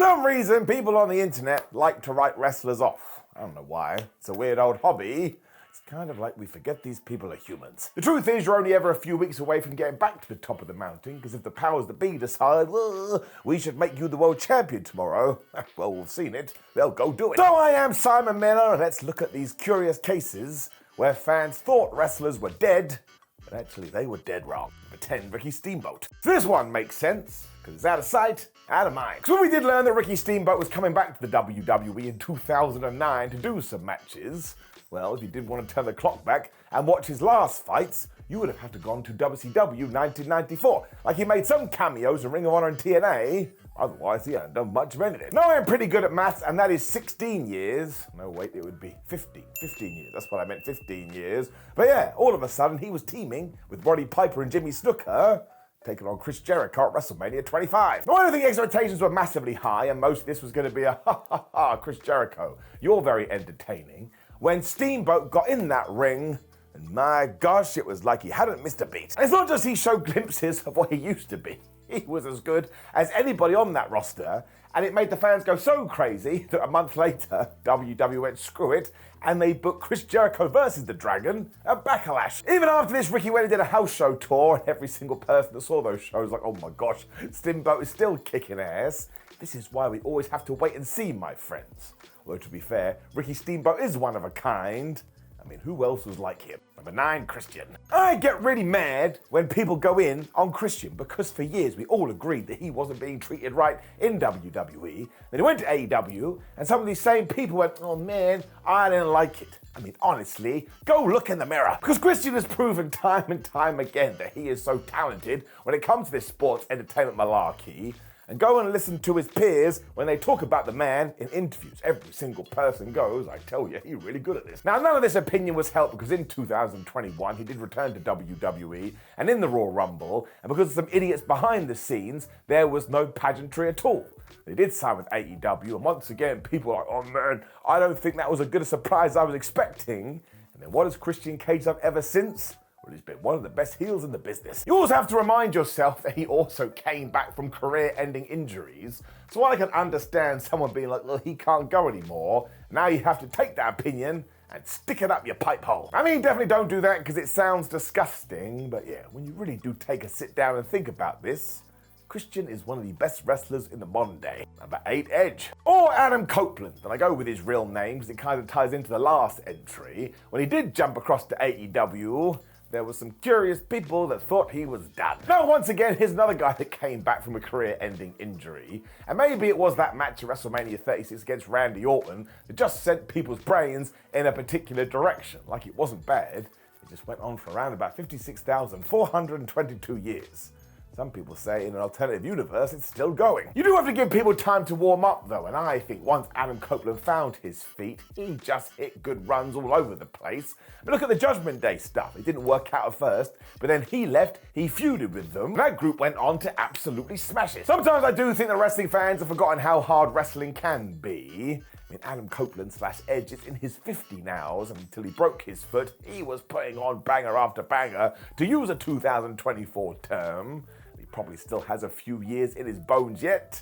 some reason, people on the internet like to write wrestlers off. I don't know why. It's a weird old hobby. It's kind of like we forget these people are humans. The truth is, you're only ever a few weeks away from getting back to the top of the mountain, because if the powers that be decide, well, we should make you the world champion tomorrow, well, we've seen it, they'll go do it. So I am Simon Miller, and let's look at these curious cases where fans thought wrestlers were dead, but actually they were dead wrong. Pretend Ricky Steamboat. So this one makes sense, because it's out of sight, out of mind. So when we did learn that Ricky Steamboat was coming back to the WWE in 2009 to do some matches, well, if you did want to turn the clock back and watch his last fights, you would have had to gone to WCW 1994. Like he made some cameos in Ring of Honor and TNA, otherwise he hadn't done much of anything. No, I'm pretty good at maths, and that is 16 years. No, wait, it would be 15 years. That's what I meant, 15 years. But yeah, all of a sudden he was teaming with Roddy Piper and Jimmy Snuka, taking on Chris Jericho at WrestleMania 25. Now, I don't think expectations were massively high, and most of this was going to be a Chris Jericho, you're very entertaining. When Steamboat got in that ring, and my gosh, it was like he hadn't missed a beat. And it's not just he showed glimpses of what he used to be. He was as good as anybody on that roster, and it made the fans go so crazy that a month later, WWE went screw it, and they booked Chris Jericho versus the Dragon at Backlash. Even after this, Ricky went and did a house show tour, and every single person that saw those shows was like, oh my gosh, Steamboat is still kicking ass. This is why we always have to wait and see, my friends. Although, to be fair, Ricky Steamboat is one of a kind. I mean, who else was like him? Number 9, Christian. I get really mad when people go in on Christian, because for years we all agreed that he wasn't being treated right in WWE. Then he went to AEW, and some of these same people went, oh man, I didn't like it. I mean, honestly, go look in the mirror. Because Christian has proven time and time again that he is so talented when it comes to this sports entertainment malarkey. And go and listen to his peers when they talk about the man in interviews. Every single person goes, I tell you, he's really good at this. Now, none of this opinion was helped because in 2021, he did return to WWE and in the Royal Rumble, and because of some idiots behind the scenes, there was no pageantry at all. They did sign with AEW, and once again, people were like, oh man, I don't think that was as good a surprise as I was expecting. And then what has Christian Cage done ever since? Well, he's been one of the best heels in the business. You also have to remind yourself that he also came back from career-ending injuries. So while I can understand someone being like, well, he can't go anymore, now you have to take that opinion and stick it up your pipe hole. I mean, definitely don't do that because it sounds disgusting, but yeah, when you really do take a sit down and think about this, Christian is one of the best wrestlers in the modern day. Number 8, Edge. Or Adam Copeland, and I go with his real name because it kind of ties into the last entry. When he did jump across to AEW, there were some curious people that thought he was done. Now, once again, here's another guy that came back from a career-ending injury. And maybe it was that match at WrestleMania 36 against Randy Orton that just sent people's brains in a particular direction. Like, it wasn't bad. It just went on for around about 56,422 years. Some people say in an alternative universe, it's still going. You do have to give people time to warm up though, and I think once Adam Copeland found his feet, he just hit good runs all over the place. But look at the Judgment Day stuff. It didn't work out at first, but then he left, he feuded with them, and that group went on to absolutely smash it. Sometimes I do think that wrestling fans have forgotten how hard wrestling can be. I mean, Adam Copeland / Edge is in his 50 nows, and until he broke his foot, he was putting on banger after banger, to use a 2024 term. He probably still has a few years in his bones yet.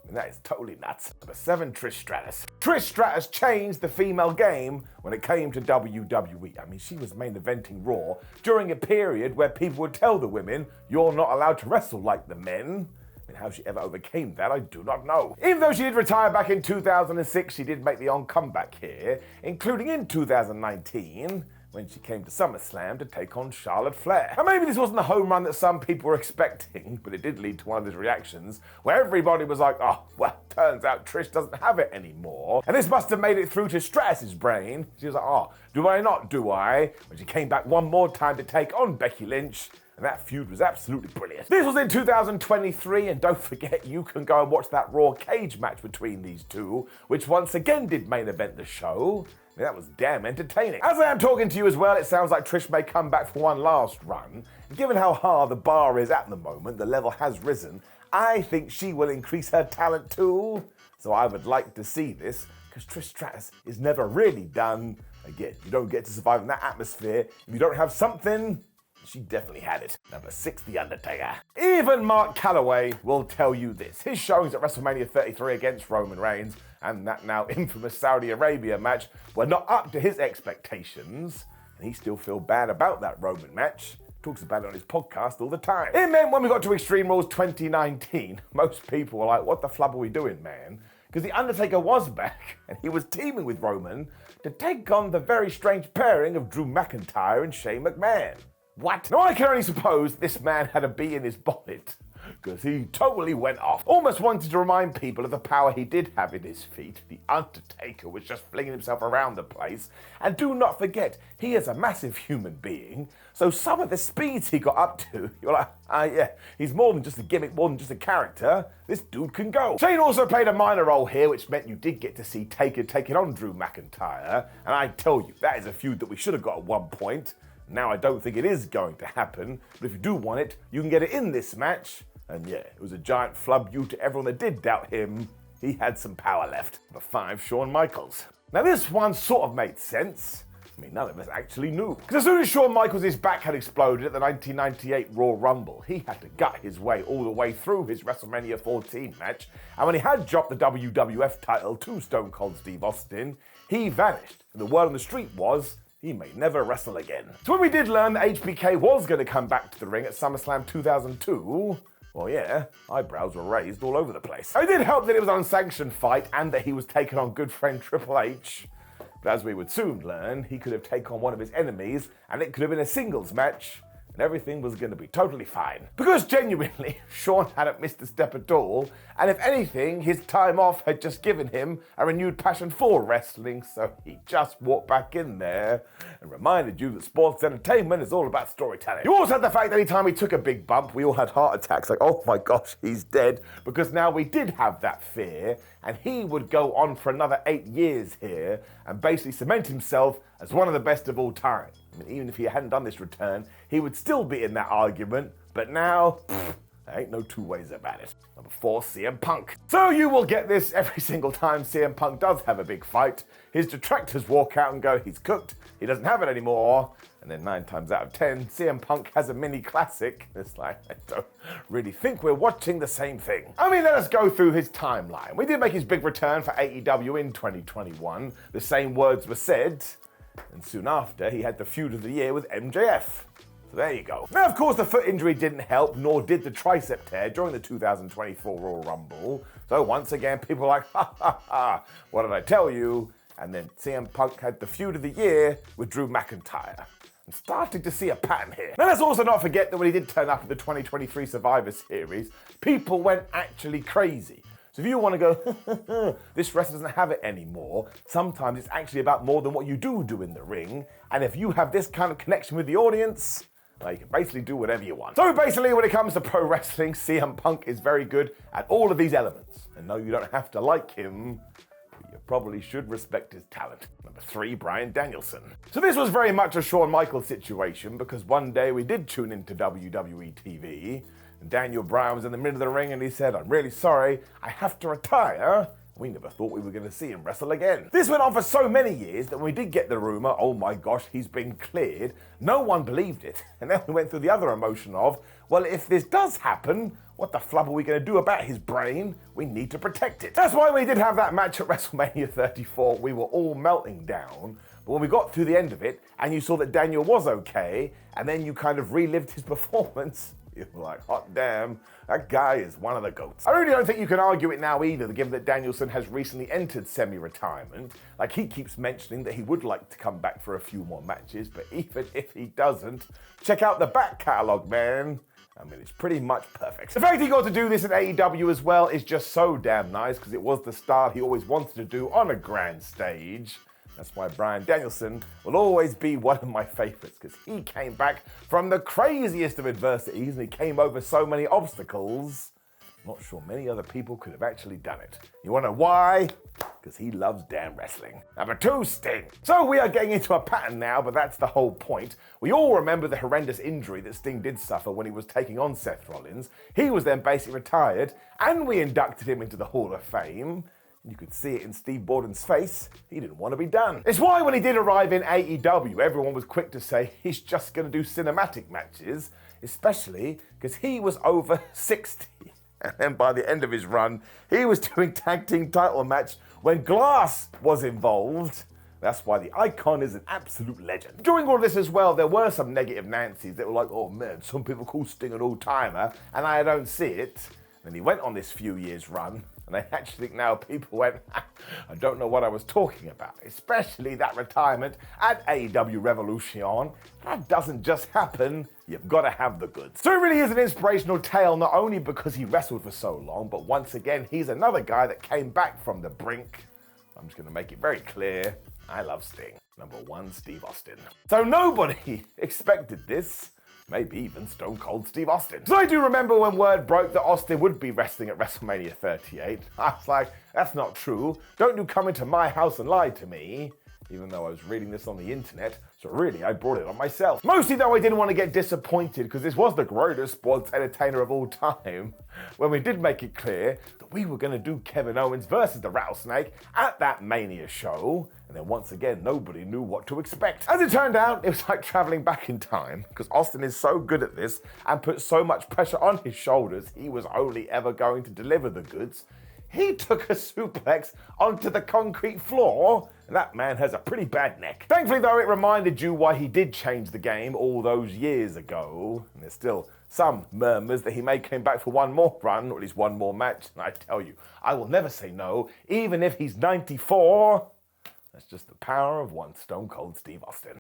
And that is totally nuts. Number 7, Trish Stratus. Trish Stratus changed the female game when it came to WWE. I mean, she was main eventing Raw during a period where people would tell the women, you're not allowed to wrestle like the men. I mean, how she ever overcame that, I do not know. Even though she did retire back in 2006, she did make the comeback here, including in 2019, when she came to SummerSlam to take on Charlotte Flair. And maybe this wasn't the home run that some people were expecting, but it did lead to one of his reactions where everybody was like, oh, well, turns out Trish doesn't have it anymore. And this must have made it through to Stratus's brain. She was like, oh, do I not, do I? When she came back one more time to take on Becky Lynch, and that feud was absolutely brilliant. This was in 2023, and don't forget, you can go and watch that Raw cage match between these two, which once again did main event the show. That was damn entertaining. As I am talking to you as well, it sounds like Trish may come back for one last run. And given how hard the bar is at the moment, the level has risen, I think she will increase her talent too. So I would like to see this, because Trish Stratus is never really done. Again, you don't get to survive in that atmosphere if you don't have something she definitely had it. Number 6, The Undertaker. Even Mark Calloway will tell you this. His showings at WrestleMania 33 against Roman Reigns and that now infamous Saudi Arabia match were not up to his expectations, and he still feels bad about that Roman match. Talks about it on his podcast all the time. It meant when we got to Extreme Rules 2019, most people were like, what the flub are we doing, man? Because The Undertaker was back, and he was teaming with Roman to take on the very strange pairing of Drew McIntyre and Shane McMahon. What? Now I can only suppose this man had a bee in his bonnet, because he totally went off. Almost wanted to remind people of the power he did have in his feet. The Undertaker was just flinging himself around the place. And do not forget, he is a massive human being, so some of the speeds he got up to, you're like, yeah, he's more than just a gimmick, more than just a character. This dude can go. Shane also played a minor role here, which meant you did get to see Taker taking on Drew McIntyre. And I tell you, that is a feud that we should have got at one point. Now I don't think it is going to happen, but if you do want it, you can get it in this match. And yeah, it was a giant flub you to everyone that did doubt him. He had some power left. Number 5, Shawn Michaels. Now this one sort of made sense. I mean, none of us actually knew. Because as soon as Shawn Michaels' back had exploded at the 1998 Raw Rumble, he had to gut his way all the way through his WrestleMania 14 match. And when he had dropped the WWF title to Stone Cold Steve Austin, he vanished. And the word on the street was, he may never wrestle again. So when we did learn that HBK was going to come back to the ring at SummerSlam 2002, well, yeah, eyebrows were raised all over the place. It did help that it was an unsanctioned fight and that he was taking on good friend Triple H. But as we would soon learn, he could have taken on one of his enemies and it could have been a singles match and everything was going to be totally fine. Because genuinely, Shawn hadn't missed a step at all, and if anything, his time off had just given him a renewed passion for wrestling, so he just walked back in there and reminded you that sports entertainment is all about storytelling. You also had the fact that anytime he took a big bump, we all had heart attacks like, oh my gosh, he's dead, because now we did have that fear, and he would go on for another 8 years here and basically cement himself as one of the best of all time. I mean, even if he hadn't done this return, he would still be in that argument, but now, there ain't no two ways about it. Number 4, CM Punk. So you will get this every single time CM Punk does have a big fight. His detractors walk out and go, he's cooked, he doesn't have it anymore. And then 9 times out of 10, CM Punk has a mini classic. It's like, I don't really think we're watching the same thing. I mean, let us go through his timeline. We did make his big return for AEW in 2021. The same words were said. And soon after, he had the feud of the year with MJF. So there you go. Now, of course, the foot injury didn't help, nor did the tricep tear during the 2024 Royal Rumble. So once again, people were like, ha ha ha, what did I tell you? And then CM Punk had the feud of the year with Drew McIntyre. I'm starting to see a pattern here. Now, let's also not forget that when he did turn up at the 2023 Survivor Series, people went actually crazy. So if you want to go, this wrestler doesn't have it anymore, sometimes it's actually about more than what you do in the ring. And if you have this kind of connection with the audience, well, you can basically do whatever you want. So basically, when it comes to pro wrestling, CM Punk is very good at all of these elements. And no, you don't have to like him, but you probably should respect his talent. Number 3, Bryan Danielson. So this was very much a Shawn Michaels situation, because one day we did tune into WWE TV, and Daniel Bryan was in the middle of the ring and he said, I'm really sorry, I have to retire. We never thought we were going to see him wrestle again. This went on for so many years that when we did get the rumor, oh my gosh, he's been cleared, no one believed it. And then we went through the other emotion of, well, if this does happen, what the flub are we going to do about his brain? We need to protect it. That's why we did have that match at WrestleMania 34. We were all melting down. But when we got through the end of it and you saw that Daniel was okay, and then you kind of relived his performance, you were like, hot damn, that guy is one of the GOATs. I really don't think you can argue it now either, given that Danielson has recently entered semi-retirement. Like, he keeps mentioning that he would like to come back for a few more matches, but even if he doesn't, check out the back catalogue, man. I mean, it's pretty much perfect. The fact he got to do this at AEW as well is just so damn nice, because it was the style he always wanted to do on a grand stage. That's why Bryan Danielson will always be one of my favorites, because he came back from the craziest of adversities and he came over so many obstacles. I'm not sure many other people could have actually done it. You wanna know why? Because he loves damn wrestling. Number 2, Sting. So we are getting into a pattern now, but that's the whole point. We all remember the horrendous injury that Sting did suffer when he was taking on Seth Rollins. He was then basically retired and we inducted him into the Hall of Fame. You could see it in Steve Borden's face. He didn't want to be done. It's why when he did arrive in AEW, everyone was quick to say he's just going to do cinematic matches, especially because he was over 60. And then by the end of his run, he was doing tag team title match when Glass was involved. That's why the Icon is an absolute legend. During all of this as well, there were some negative Nancy's that were like, oh man, some people call Sting an all-timer, and I don't see it. Then he went on this few years run, and I actually think now people went, I don't know what I was talking about, especially that retirement at AEW Revolution. That doesn't just happen, you've got to have the goods. So it really is an inspirational tale, not only because he wrestled for so long, but once again, he's another guy that came back from the brink. I'm just going to make it very clear, I love Sting. Number 1, Steve Austin. So nobody expected this. Maybe even Stone Cold Steve Austin. So I do remember when word broke that Austin would be wrestling at WrestleMania 38. I was like, that's not true. Don't you come into my house and lie to me. Even though I was reading this on the internet, so really I brought it on myself. Mostly though I didn't want to get disappointed because this was the greatest sports entertainer of all time. When we did make it clear that we were going to do Kevin Owens versus the Rattlesnake at that Mania show, and then once again nobody knew what to expect. As it turned out, it was like traveling back in time because Austin is so good at this and put so much pressure on his shoulders, he was only ever going to deliver the goods. He took a suplex onto the concrete floor, and that man has a pretty bad neck. Thankfully though, it reminded you why he did change the game all those years ago, and there's still some murmurs that he may come back for one more run, or at least one more match, and I tell you, I will never say no, even if he's 94. That's just the power of one Stone Cold Steve Austin.